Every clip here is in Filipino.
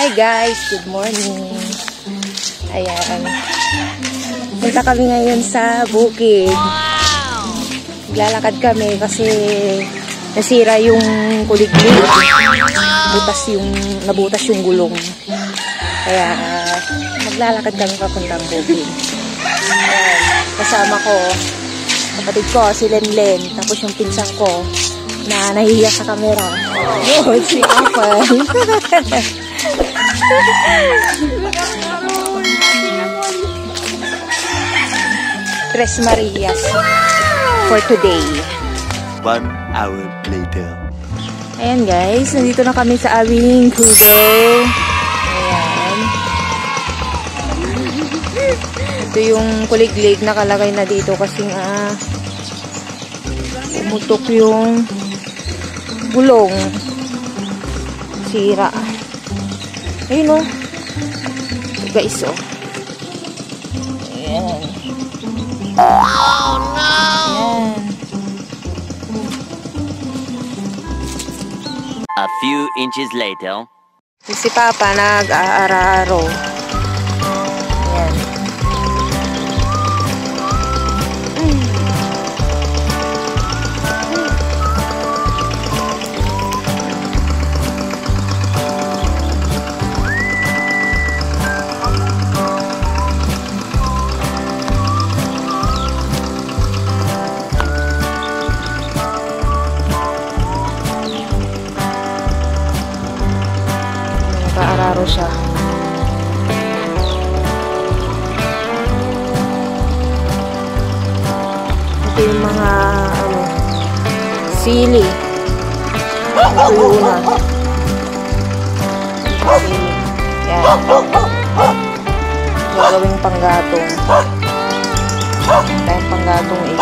Hi guys, good morning. Ayan. Punta kami ngayon sa bukid. Naglalakad kami kasi nasira yung kuliglig. Nabutas yung gulong. Kaya maglalakad kami papuntang bukid. Ayan. Kasama ko, kapatid ko, si Lenlen. Tapos yung pinsan ko na nahihiya sa camera. Oh, si Apple. Tres Marias for today. 1 hour later. Ayan guys, nandito na kami sa aming kubo. Ayan. Ito yung kuliglig nakalagay na dito kasi umutok yung gulong. Sira. Ayun o. Guys o. Ayan. Oh no! Ayan. A few inches later. Si Papa nag-aararo. Ayan. Nag-aararo siya. Ito yung mga sili. Ito yung una. Yan. Gagawing panggatong. Tayong panggatong eh.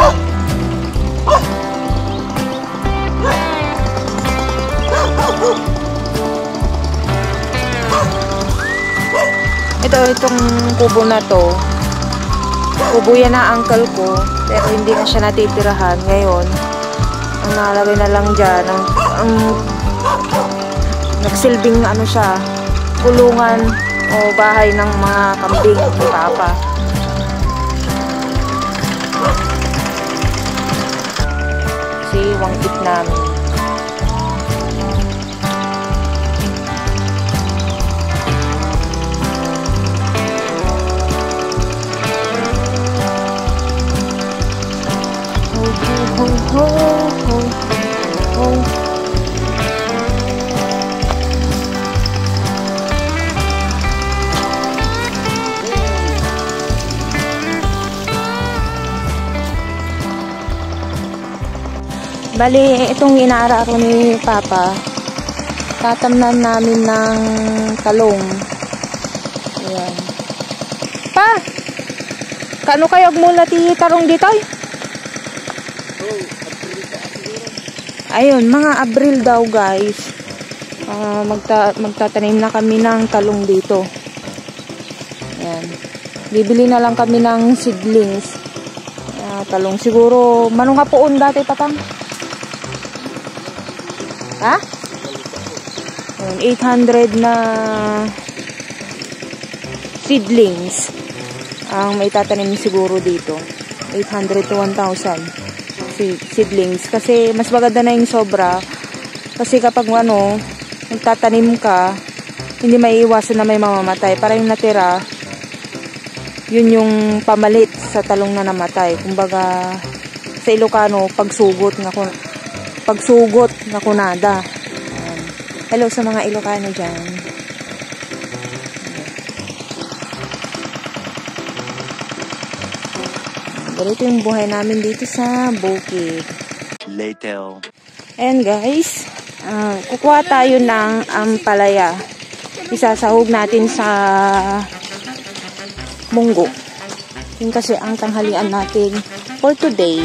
Itong kubo na to, kubo yan na uncle ko, pero hindi na siya natitirahan ngayon. Ang nalagay na lang dyan, ang nagsilbing siya, kulungan o bahay ng mga kambing ni Papa. Si wangkit namin. Bali, itong inaararo ni Papa, tatamnan namin ng talong. Ayan. Pa! Kano kayo mula ti tarong dito? Ayun, mga Abril daw guys. Magtatanim na kami ng talong dito. Ayan. Bibili na lang kami ng seedlings. Talong siguro, manong nga poon dati patang? Ha? Ayan, 800 na seedlings ang may tatanim siguro dito. 800 to 1,000 seedlings. Kasi mas maganda na yung sobra. Kasi kapag magtatanim ka, hindi maiiwasan na may mamamatay. Para yung natira, yun yung pamalit sa talong na namatay. Kumbaga, sa Ilocano, pagsugot na kunada. Hello sa mga Ilocano dyan. Ganito yung buhay namin dito sa bukid. Later. Ayan guys, kukuha tayo ng ampalaya. Isasahog natin sa munggo. Yun kasi ang tanghalian natin for today.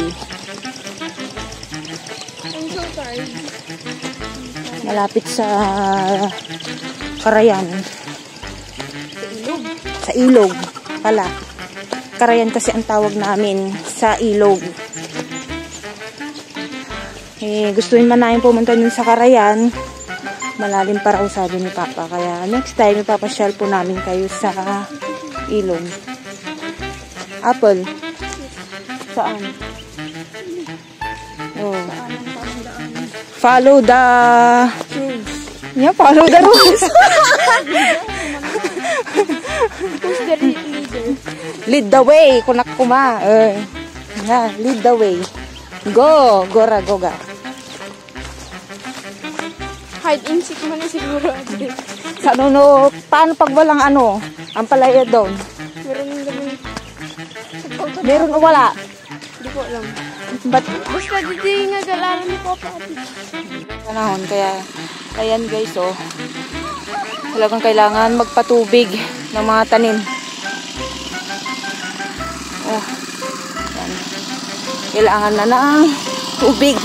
Malapit sa Karayan. Sa ilog pala. Karayan kasi ang tawag namin sa ilog. Gustuin man namin pumunta dun sa Karayan. Malalim pa raw sabi ni Papa. Kaya next time ipapasyal po namin kayo sa ilog. Apple. Saan? Oh. Follow the... Yeah, follow the rules. Who's the leader? Lead the way. Kunak kuma. Yeah, lead the way. Go. Gora, goga. Hide and seek mo na siguro. Sa no, paano pag walang ano? Ang palaya doon. Meron yung gabi. Meron o wala? Hindi ko alam. But, Basta di nga galaran ni Papa. panahon, kaya ayan guys, oh. Talagang kailangan magpatubig ng mga tanim. Oh. Yan. Kailangan na ng tubig.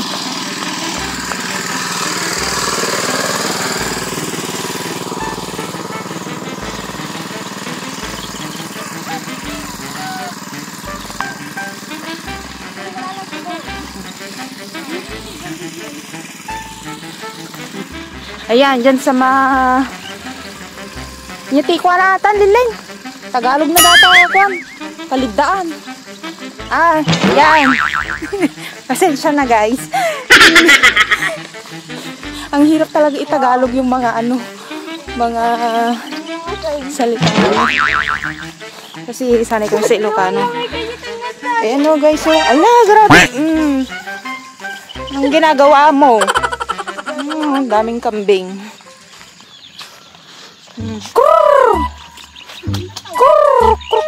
Ayan, dyan sa Nyati ko natan, Liling. Tagalog na data ako. Kalidaan. Ah, yan. Pasensya na, guys. Ang hirap talaga itagalog yung mga mga salita nila. Kasi sanay ko sa Ilocano. Ayan o, guys. Oh. Ala, grabe. Ang ginagawa mo. Daming kambing.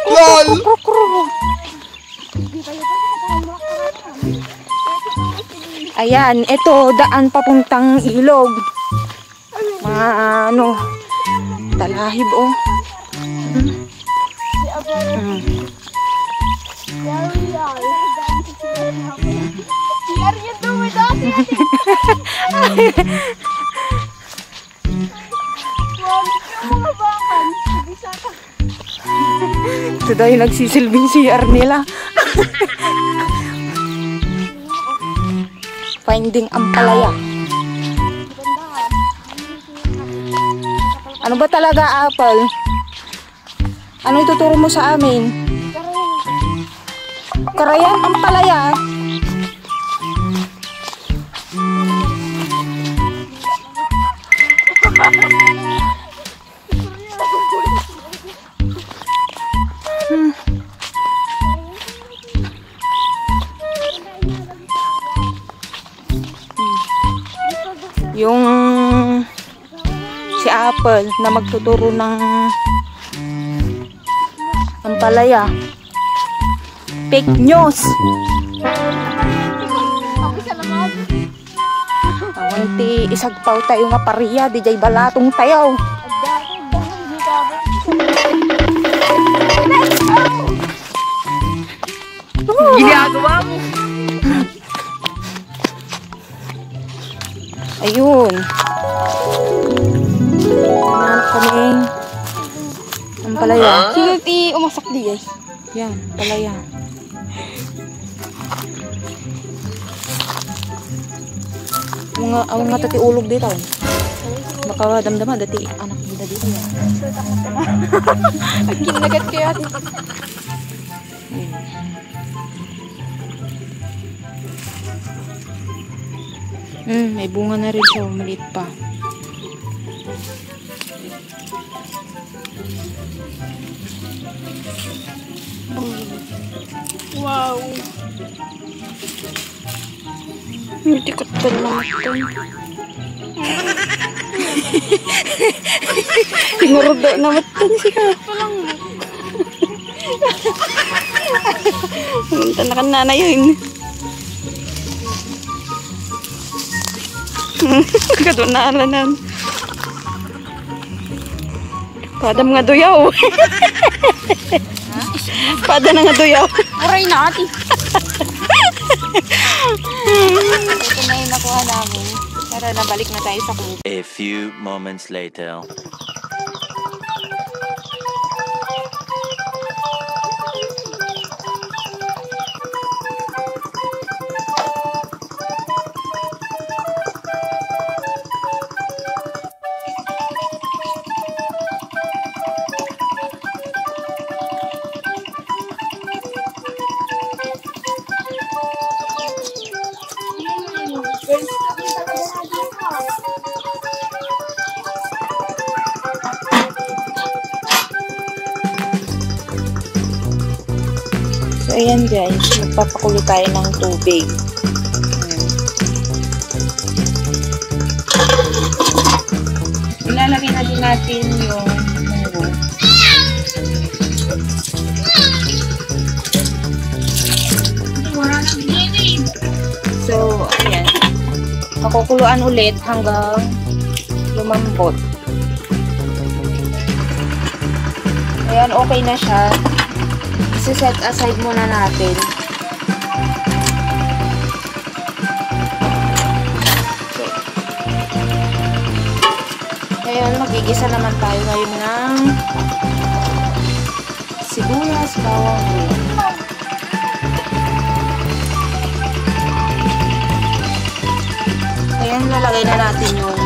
LOL! Ayan, ito daan papuntang ilog. Mga talahib oh. Ito daw yung nagsisilbing CR nila. Finding Ampalaya. Ano ba talaga, Apple? Ano ituturo mo sa amin? Karayan Ampalaya. Yung si Apple na magtuturo ng Ampalaya. Fake news. Awanti isagpaw tayo nga pariya di jay balatong tayo. Ginagawa mo. Ayun. Hanap kaming Ampalaya. Sige, umasak di guys. Yan, Ampalaya. Ang nga tati ulog dito. Baka damdama dati anak nila dito. Ang kinagat kayo ate. May bunga na rin siya, maliit pa. Wow. Hindi ko ito naman. Tinurudo na matan siya. Minta na kanana yun. Kadunalanan. Padam nga duyaw. Pada na nga duyaw. Aray na ati. Ito na yung nakuha namin. Tara, nabalik na tayo sa kubo. A few moments later. ayan guys, magpapakulo tayo ng tubig. Ilalagay na din natin yung munggo. So, ayan. Pakukuluan ulit hanggang lumambot. Ayan, okay na siya. I-set aside muna natin. Ngayon, magigisa naman tayo ngayon ng sibuyas, bawang, ayan, lalagay na natin yung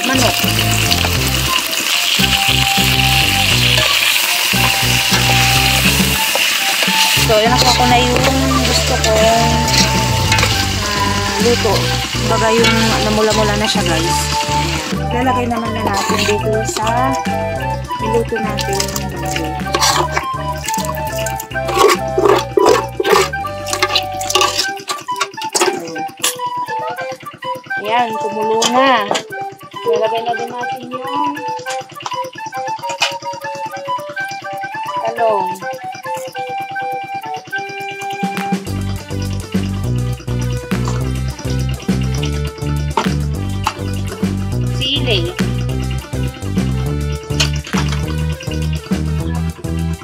manok. So, nakuha ko na yung gusto kong luto. Baga yung namula-mula na siya guys. Lalagay naman na natin dito sa niluto natin. Ayan, kumulo na. Lalagay na din natin yung talong. Sili.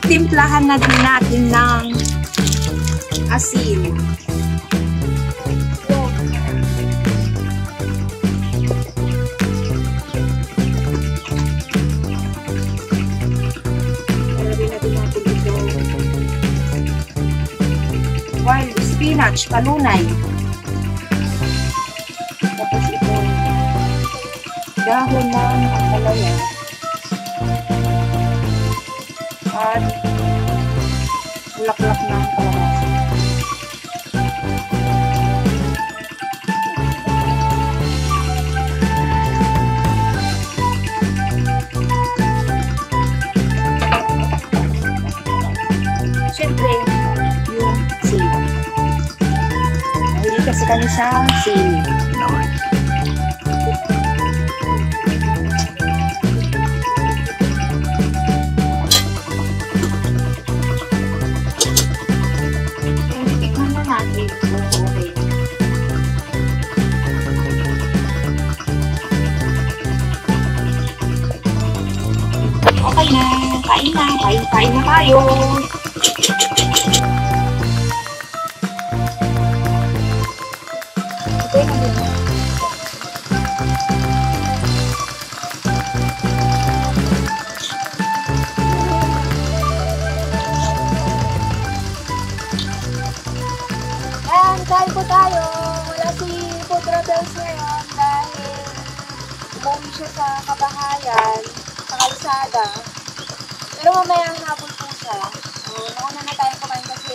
Timplahan na din natin ng asin. Wild spinach, palunay. Tapos ito, dahon ng ampalaya. At bulaklak ng kalabasa. Siyempre, yung sili. Mahilig kasi kami sa sili. Tikman na natin. Okay na. Kain na. Kain na tayo. Kain po tayo. Wala si Food Rebels ngayon dahil umuwi siya sa kabahayan, sa kalsada. Pero mamaya ang hapon po siya. So, nauna na tayo kumain kasi